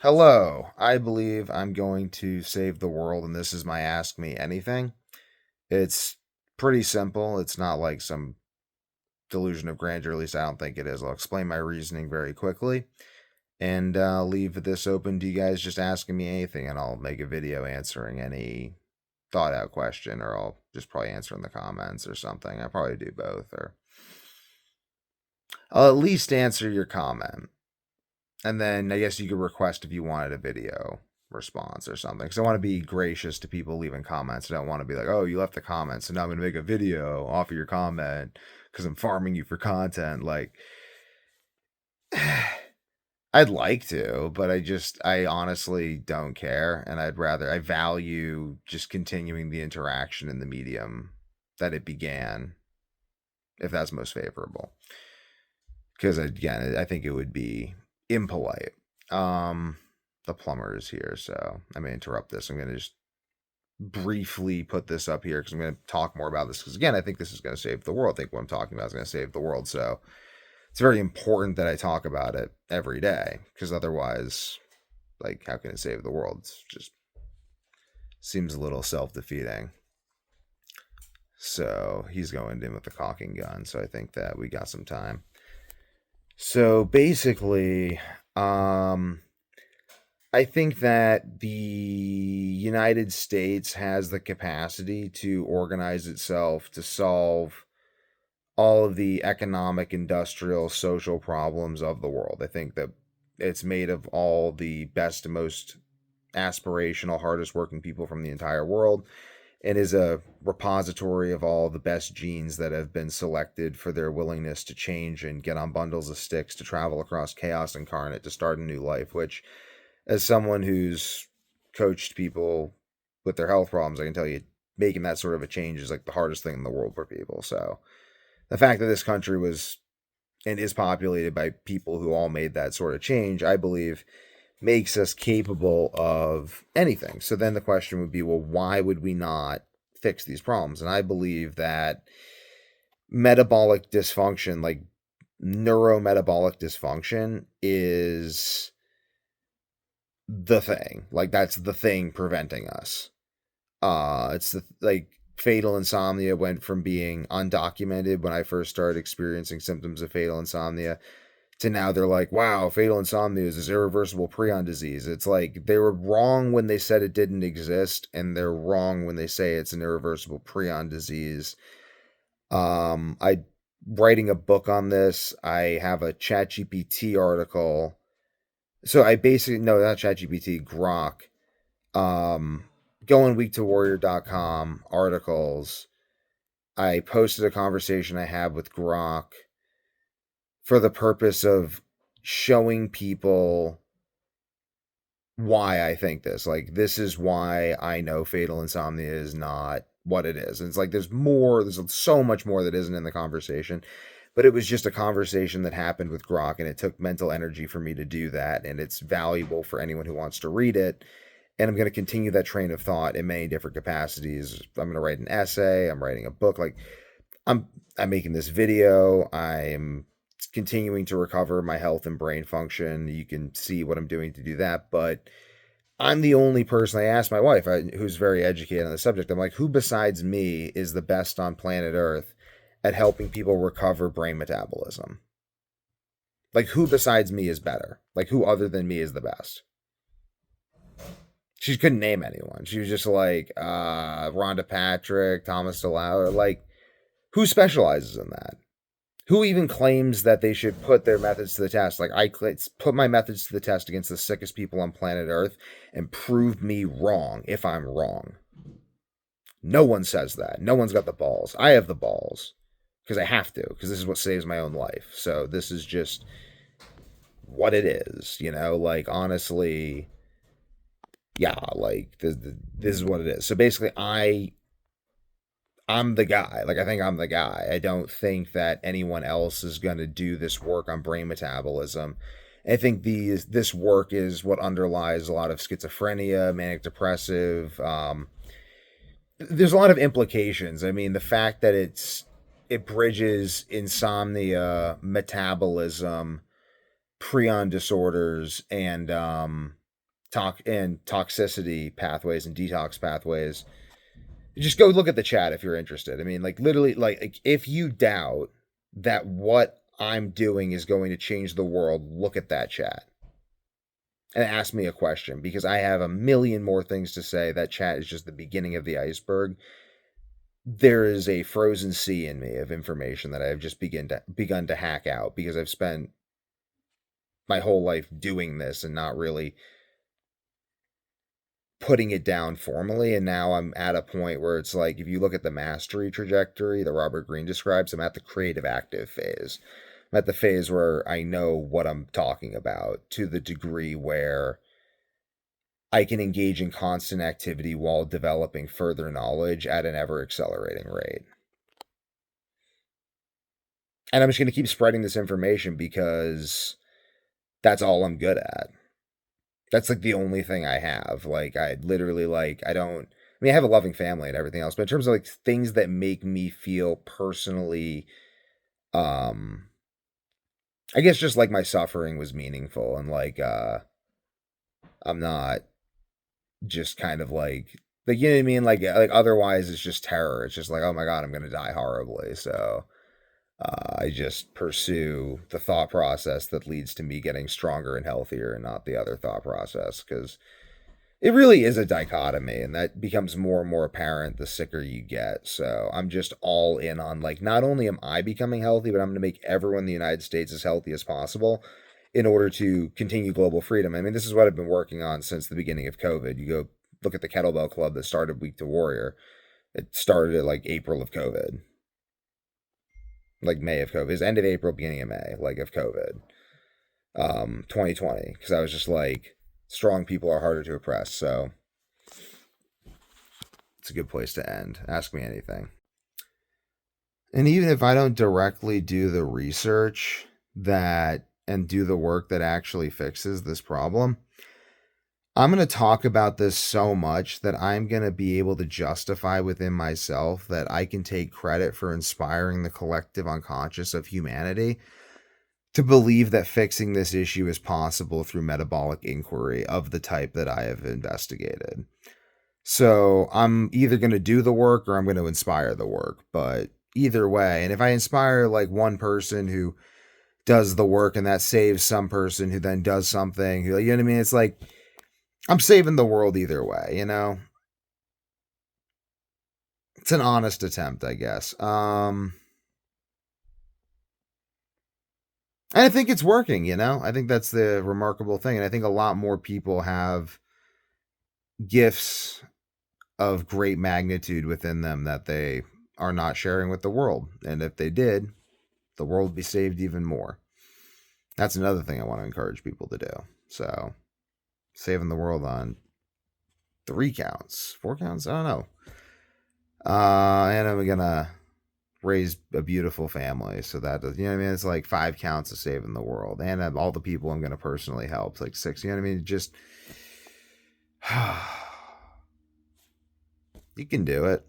Hello. I believe I'm going to save the world, and this is my Ask Me Anything. It's pretty simple. It's not like some delusion of grandeur, at least I don't think it is. I'll explain my reasoning very quickly and leave this open to you guys just asking me anything, and I'll make a video answering any thought out question, or I'll just probably answer in the comments or something. I probably do both, or I'll at least answer your comment. And then I guess you could request if you wanted a video response or something. Because I want to be gracious to people leaving comments. I don't want to be like, oh, you left the comments, so now I'm going to make a video off of your comment because I'm farming you for content. Like, I'd like to, but I honestly don't care. And I value just continuing the interaction in the medium that it began, if that's most favorable. Because again, I think it would be impolite. Um, the plumber is here, so I may interrupt this. I'm going to just briefly put this up here because I'm going to talk more about this. Because again, I think this is going to save the world. I think what I'm talking about is going to save the world. So it's very important that I talk about it every day because otherwise, like, how can it save the world? It just seems a little self defeating. So he's going in with the caulking gun. So I think that we got some time. So basically, I think that the United States has the capacity to organize itself to solve all of the economic, industrial, social problems of the world. I think that it's made of all the best and most aspirational, hardest working people from the entire world and is a repository of all the best genes that have been selected for their willingness to change and get on bundles of sticks to travel across chaos incarnate to start a new life, which, as someone who's coached people with their health problems, I can tell you making that sort of a change is like the hardest thing in the world for people. So the fact that this country was and is populated by people who all made that sort of change, I believe, makes us capable of anything. So then the question would be, well, why would we not fix these problems? And I believe that metabolic dysfunction, like neurometabolic dysfunction, is the thing. Like that's the thing preventing us. It's the like fatal insomnia went from being undocumented when I first started experiencing symptoms of fatal insomnia to now they're like, wow, fatal insomnia is this irreversible prion disease. It's like they were wrong when they said it didn't exist, and they're wrong when they say it's an irreversible prion disease. I writing a book on this. I have a ChatGPT article. So I basically no, not ChatGPT, Grok. Um, going week to warrior.com articles. I posted a conversation I had with Grok for the purpose of showing people why I think this. Like, this is why I know fatal insomnia is not what it is. And it's like there's so much more that isn't in the conversation. But it was just a conversation that happened with Grok, and it took mental energy for me to do that. And it's valuable for anyone who wants to read it. And I'm going to continue that train of thought in many different capacities. I'm going to write an essay. I'm writing a book. Like, I'm I'm making this video. I'm continuing to recover my health and brain function. You can see what I'm doing to do that, but I'm the only person. I asked my wife, who's very educated on the subject. I'm like, who besides me is the best on planet Earth at helping people recover brain metabolism? Like, who besides me is better? Like, who other than me is the best? She couldn't name anyone. She was just like Rhonda Patrick, Thomas DeLauer. Like, who specializes in that? Who even claims that they should put their methods to the test? Like, I put my methods to the test against the sickest people on planet Earth and prove me wrong if I'm wrong. No one says that. No one's got the balls. I have the balls because I have to, because this is what saves my own life. So this is just what it is, you know? Like, honestly, yeah, like, this is what it is. So basically, I'm the guy. Like, I think I'm the guy. I don't think that anyone else is going to do this work on brain metabolism. I think this work is what underlies a lot of schizophrenia, manic depressive. There's a lot of implications. I mean, the fact that it bridges insomnia, metabolism, prion disorders, and toxicity pathways and detox pathways. Just go look at the chat if you're interested. I mean, like literally, like if you doubt that what I'm doing is going to change the world, look at that chat and ask me a question, because I have a million more things to say. That chat is just the beginning of the iceberg. There is a frozen sea in me of information that I've just begun to hack out, because I've spent my whole life doing this and not really putting it down formally. And now I'm at a point where it's like, if you look at the mastery trajectory that Robert Greene describes, I'm at the creative active phase. I'm at the phase where I know what I'm talking about, to the degree where I can engage in constant activity while developing further knowledge at an ever accelerating rate. And I'm just going to keep spreading this information because that's all I'm good at. That's like the only thing I have. Like, I literally, like, I mean, I have a loving family and everything else, but in terms of like things that make me feel personally, I guess just like my suffering was meaningful, and like, I'm not just kind of like, you know what I mean? Like otherwise it's just terror. It's just like, oh my God, I'm going to die horribly. So, I just pursue the thought process that leads to me getting stronger and healthier, and not the other thought process, because it really is a dichotomy, and that becomes more and more apparent the sicker you get. So I'm just all in on, like, not only am I becoming healthy, but I'm going to make everyone in the United States as healthy as possible in order to continue global freedom. I mean, this is what I've been working on since the beginning of COVID. You go look at the Kettlebell Club that started Week to Warrior. It started at like April of COVID, like May of COVID. It's end of April, beginning of May, like of COVID, 2020. Because I was just like, strong people are harder to oppress. So it's a good place to end. Ask me anything. And even if I don't directly do the research that and do the work that actually fixes this problem, I'm going to talk about this so much that I'm going to be able to justify within myself that I can take credit for inspiring the collective unconscious of humanity to believe that fixing this issue is possible through metabolic inquiry of the type that I have investigated. So I'm either going to do the work or I'm going to inspire the work, but either way, and if I inspire like one person who does the work and that saves some person who then does something, who, you know what I mean? It's like, I'm saving the world either way, you know? It's an honest attempt, I guess. And I think it's working, you know? I think that's the remarkable thing. And I think a lot more people have gifts of great magnitude within them that they are not sharing with the world. And if they did, the world would be saved even more. That's another thing I want to encourage people to do. So, saving the world on 3 counts, 4 counts, I don't know. And I'm gonna raise a beautiful family, so that does, you know what I mean? It's like 5 counts of saving the world, and all the people I'm gonna personally help, like 6. You know what I mean? Just you can do it.